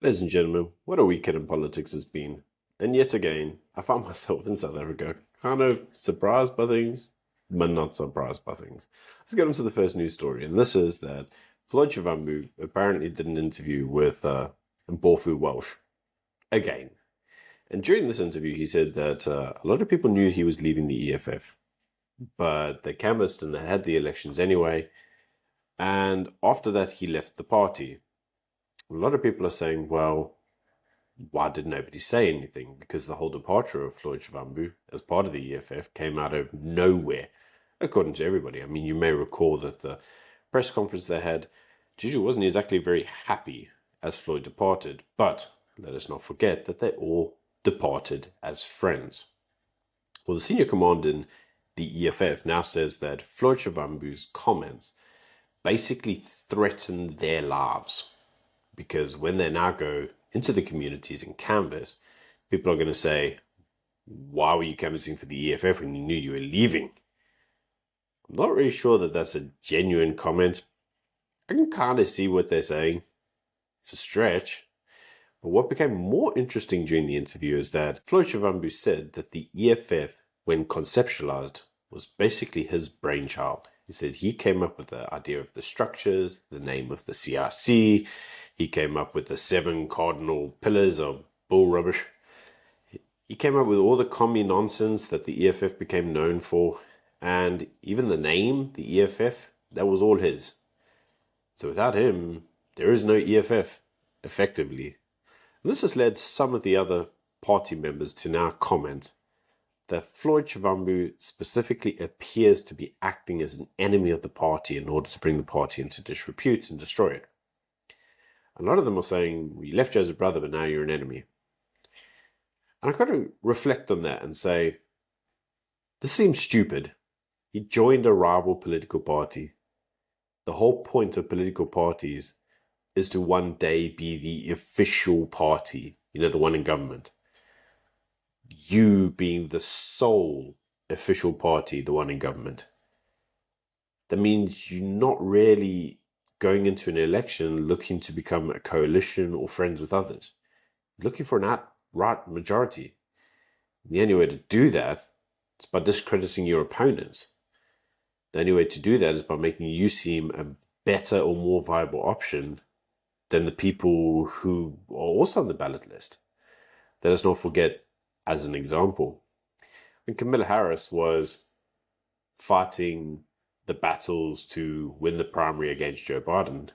Ladies and gentlemen, what a weekend in politics has been. And yet again, I found myself in South Africa, kind of surprised by things, but not surprised by things. Let's get into the first news story, and this is that Floyd Shivambu apparently did an interview with Mpofu Welsh again. And during this interview, he said that a lot of people knew he was leaving the EFF, but they canvassed and they had the elections anyway. And after that, he left the party. A lot of people are saying, well, why did nobody say anything? Because the whole departure of Floyd Shivambu as part of the EFF came out of nowhere, according to everybody. I mean, you may recall that the press conference they had, Juju wasn't exactly very happy as Floyd departed, but let us not forget that they all departed as friends. Well, the senior commander in the EFF now says that Floyd Shivambu's comments basically threaten their lives, because when they now go into the communities and canvass, people are going to say, why were you canvassing for the EFF when you knew you were leaving? I'm not really sure that that's a genuine comment. I can kind of see what they're saying. It's a stretch. But what became more interesting during the interview is that Floyd Shivambu said that the EFF, when conceptualized, was basically his brainchild. He said he came up with the idea of the structures, the name of the CRC. He came up with the 7 cardinal pillars of bull rubbish. He came up with all the commie nonsense that the EFF became known for. And even the name, the EFF, that was all his. So without him, there is no EFF, effectively. And this has led some of the other party members to now comment that Floyd Shivambu specifically appears to be acting as an enemy of the party in order to bring the party into disrepute and destroy it. A lot of them are saying, well, you left you as a brother, but now you're an enemy. And I've got to reflect on that and say, this seems stupid. He joined a rival political party. The whole point of political parties is to one day be the official party, the one in government. You being the sole official party, the one in government. That means you're not really going into an election looking to become a coalition or friends with others. You're looking for an outright majority. The only way to do that is by discrediting your opponents. The only way to do that is by making you seem a better or more viable option than the people who are also on the ballot list. Let us not forget, as an example, when Kamala Harris was fighting the battles to win the primary against Joe Biden,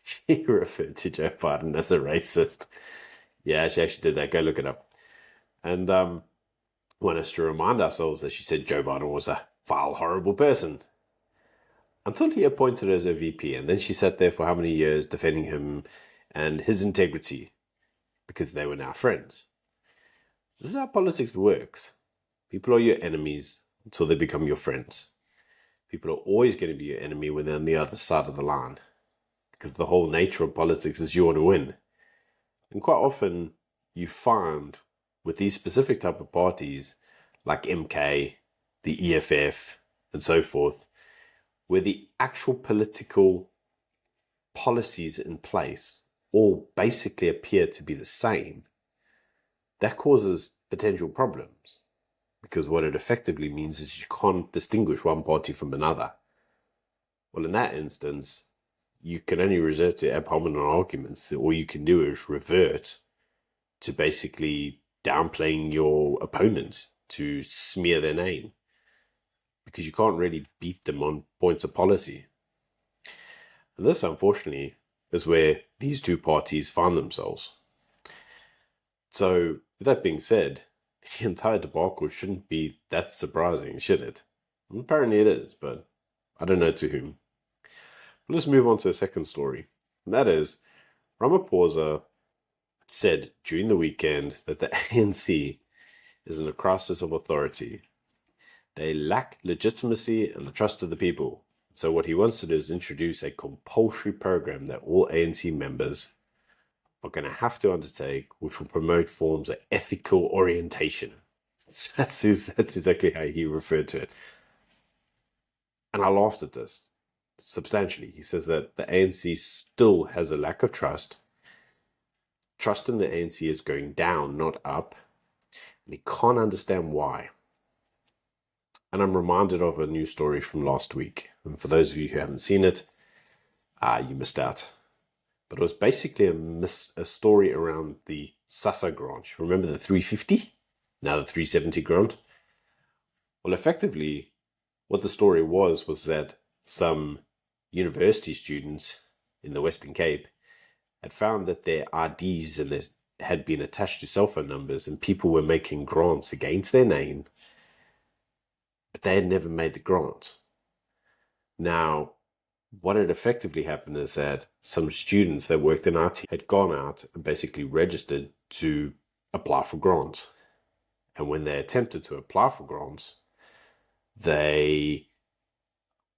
she referred to Joe Biden as a racist. Yeah, she actually did that. Go look it up. And want us to remind ourselves that she said Joe Biden was a foul, horrible person. Until he appointed her as a VP, and then she sat there for how many years defending him and his integrity because they were now friends. This is how politics works. People are your enemies until they become your friends. People are always going to be your enemy when they're on the other side of the line, because the whole nature of politics is you want to win. And quite often you find with these specific type of parties like MK, the EFF, and so forth, where the actual political policies in place all basically appear to be the same, that causes potential problems. Because what it effectively means is you can't distinguish one party from another. Well, in that instance, you can only resort to ad hominem arguments. All you can do is revert to basically downplaying your opponent to smear their name, because you can't really beat them on points of policy. And this, unfortunately, is where these two parties find themselves. So, with that being said, the entire debacle shouldn't be that surprising, should it? And apparently it is, but I don't know to whom. But let's move on to a second story. And that is, Ramaphosa said during the weekend that the ANC is in a crisis of authority. They lack legitimacy and the trust of the people. So what he wants to do is introduce a compulsory program that all ANC members are going to have to undertake, which will promote forms of ethical orientation. So that's exactly how he referred to it. And I laughed at this substantially. He says that the ANC still has a lack of trust trust in the ANC is going down, not up, and he can't understand why. And I'm reminded of a news story from last week. And for those of you who haven't seen it, you missed out. But it was basically a story around the SASSA grant. Remember the 350? Now the 370 grant? Well, effectively, what the story was that some university students in the Western Cape had found that their IDs and had been attached to cell phone numbers, and people were making grants against their name, but they had never made the grant. Now, what had effectively happened is that some students that worked in IT had gone out and basically registered to apply for grants. And when they attempted to apply for grants, they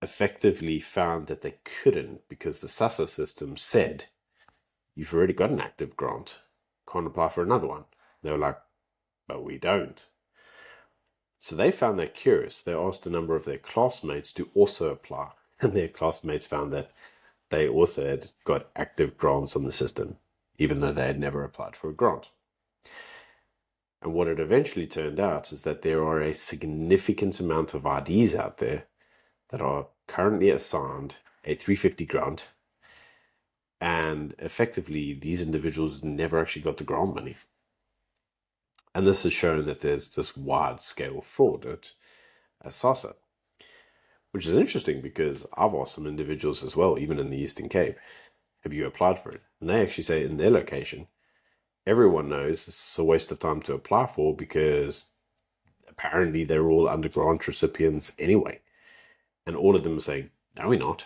effectively found that they couldn't, because the SASSA system said, you've already got an active grant, can't apply for another one. They were like, but we don't. So they found that curious. They asked a number of their classmates to also apply, and their classmates found that they also had got active grants on the system, even though they had never applied for a grant. And what it eventually turned out is that there are a significant amount of IDs out there that are currently assigned a 350 grant, and effectively these individuals never actually got the grant money. And this has shown that there's this wide-scale fraud at SASSA, which is interesting because I've asked some individuals as well, even in the Eastern Cape, have you applied for it? And they actually say in their location, everyone knows it's a waste of time to apply for because apparently they're all under grant recipients anyway. And all of them are saying, no, we're not.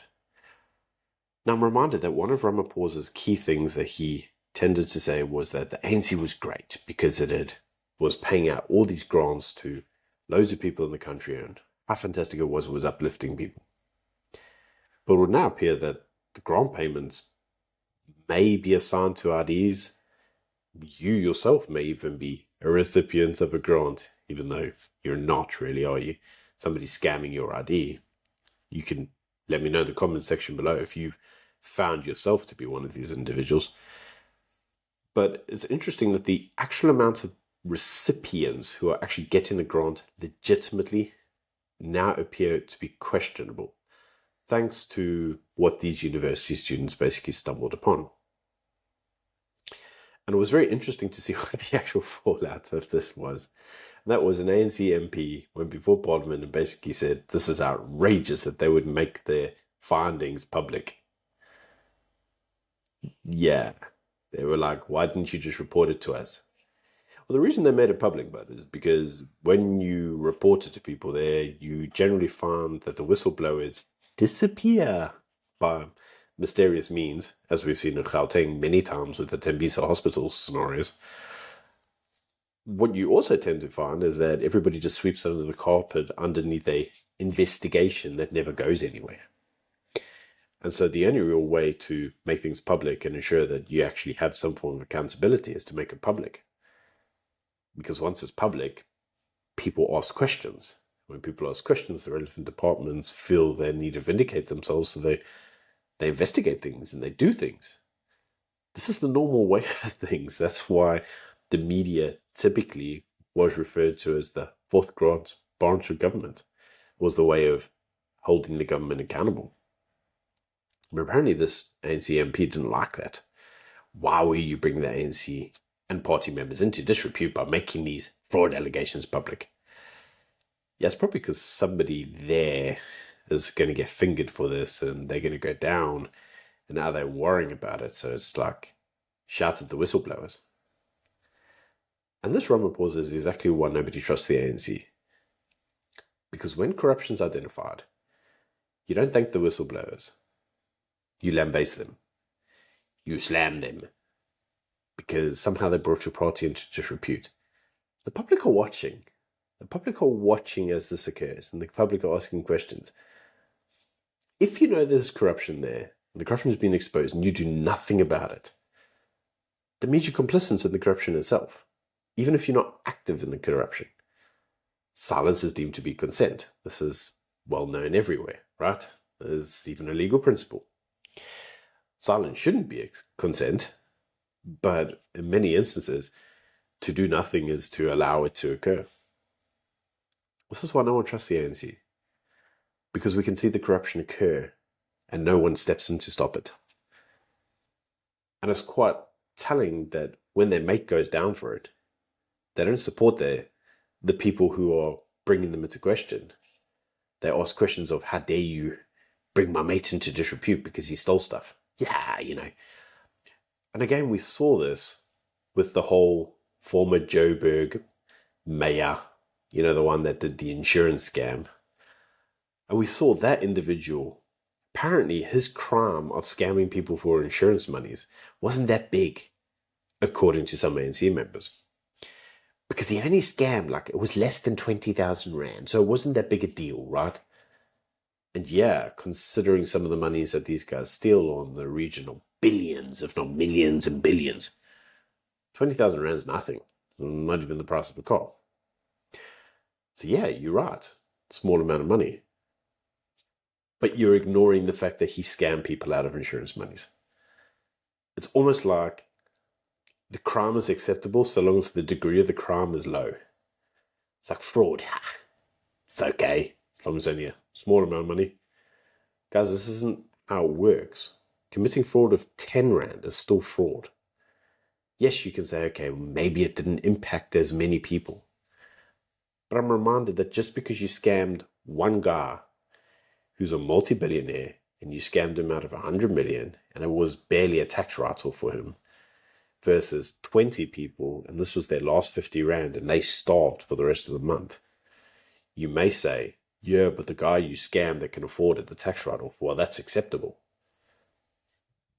Now, I'm reminded that one of Ramaphosa's key things that he tended to say was that the ANC was great because it was paying out all these grants to loads of people in the country, and how fantastic it was uplifting people. But it would now appear that the grant payments may be assigned to IDs. You yourself may even be a recipient of a grant, even though you're not really, are you? Somebody's scamming your ID. You can let me know in the comment section below if you've found yourself to be one of these individuals. But it's interesting that the actual amount of recipients who are actually getting the grant legitimately now appear to be questionable, thanks to what these university students basically stumbled upon. And it was very interesting to see what the actual fallout of this was. And that was an ANC MP went before Parliament and basically said this is outrageous that they would make their findings public. Yeah, they were like, why didn't you just report it to us? Well, the reason they made it public, but is because when you report it to people there, you generally find that the whistleblowers disappear by mysterious means, as we've seen in Gauteng many times with the Tembisa hospital scenarios. What you also tend to find is that everybody just sweeps under the carpet underneath a investigation that never goes anywhere. And so the only real way to make things public and ensure that you actually have some form of accountability is to make it public. Because once it's public, people ask questions. When people ask questions, the relevant departments feel they need to vindicate themselves, so they investigate things and they do things. This is the normal way of things. That's why the media typically was referred to as the fourth branch of government. It was the way of holding the government accountable. But apparently this ANC MP didn't like that. Why were you bringing the ANC and party members into disrepute by making these fraud allegations public? Yeah, it's probably because somebody there is going to get fingered for this and they're going to go down, and now they're worrying about it. So it's like, shout at the whistleblowers. And this Ramaphosa is exactly why nobody trusts the ANC. Because when corruption's identified, you don't thank the whistleblowers. You lambaste them. You slam them. Because somehow they brought your party into disrepute. The public are watching. The public are watching as this occurs, and the public are asking questions. If you know there's corruption there, and the corruption has been exposed, and you do nothing about it, that means you're complicit in the corruption itself, even if you're not active in the corruption. Silence is deemed to be consent. This is well known everywhere, right? There's even a legal principle. Silence shouldn't be consent, But in many instances, to do nothing is to allow it to occur. This is why no one trusts the ANC. Because we can see the corruption occur and no one steps in to stop it. And it's quite telling that when their mate goes down for it, they don't support the people who are bringing them into question. They ask questions of, how dare you bring my mate into disrepute because he stole stuff? Yeah, And again, we saw this with the whole former Joburg mayor, the one that did the insurance scam. And we saw that individual, apparently his crime of scamming people for insurance monies wasn't that big, according to some ANC members. Because he only scammed, it was less than 20,000 Rand, so it wasn't that big a deal, right? And yeah, considering some of the monies that these guys steal on the region of billions, if not millions and billions, 20,000 Rand is nothing. Not even the price of a car. So yeah, you're right. Small amount of money. But you're ignoring the fact that he scammed people out of insurance monies. It's almost like the crime is acceptable so long as the degree of the crime is low. It's like fraud. It's okay, as long as it's only a small amount of money. Guys, this isn't how it works. Committing fraud of 10 Rand is still fraud. Yes, you can say, okay, maybe it didn't impact as many people. But I'm reminded that just because you scammed one guy who's a multi-billionaire and you scammed him out of 100 million and it was barely a tax write-off for him versus 20 people and this was their last 50 Rand and they starved for the rest of the month. You may say, yeah, but the guy you scammed that can afford it, the tax write-off, well, that's acceptable.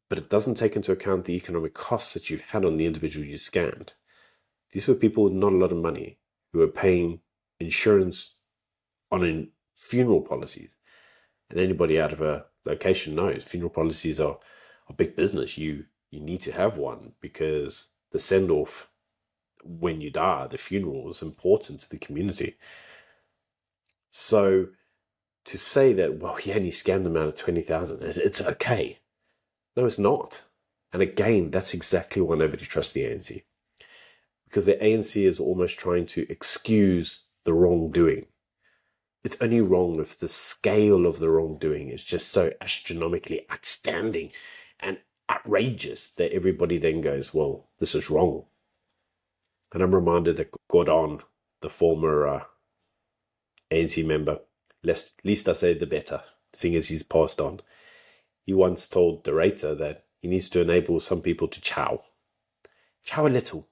But it doesn't take into account the economic costs that you've had on the individual you scammed. These were people with not a lot of money who were paying insurance on funeral policies. And anybody out of a location knows funeral policies are a big business. You need to have one because the send-off when you die, the funeral, is important to the community. So to say that, well, he only scammed them out of 20,000, it's okay. No, it's not. And again, that's exactly why nobody trusts the ANC. Because the ANC is almost trying to excuse the wrongdoing. It's only wrong if the scale of the wrongdoing is just so astronomically outstanding and outrageous that everybody then goes, well, this is wrong. And I'm reminded that Gordon, the former ANC member, least I say the better, seeing as he's passed on. He once told Dorita that he needs to enable some people to chow. Chow a little.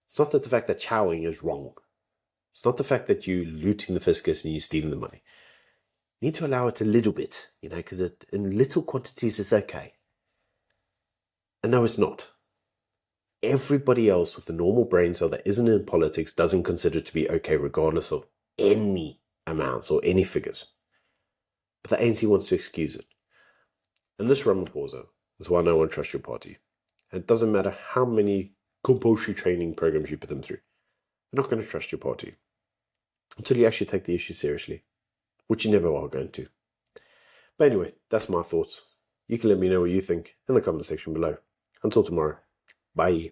It's not that the fact that chowing is wrong. It's not the fact that you're looting the fiscus and you're stealing the money. You need to allow it a little bit, because in little quantities it's okay. And no, it's not. Everybody else with the normal brain cell that isn't in politics doesn't consider it to be okay regardless of any amounts or any figures. But the ANC wants to excuse it. And this Ramaphosa is why no one trusts your party. And it doesn't matter how many compulsory training programs you put them through. They're not going to trust your party until you actually take the issue seriously, which you never are going to. But anyway, that's my thoughts. You can let me know what you think in the comment section below. Until tomorrow, bye.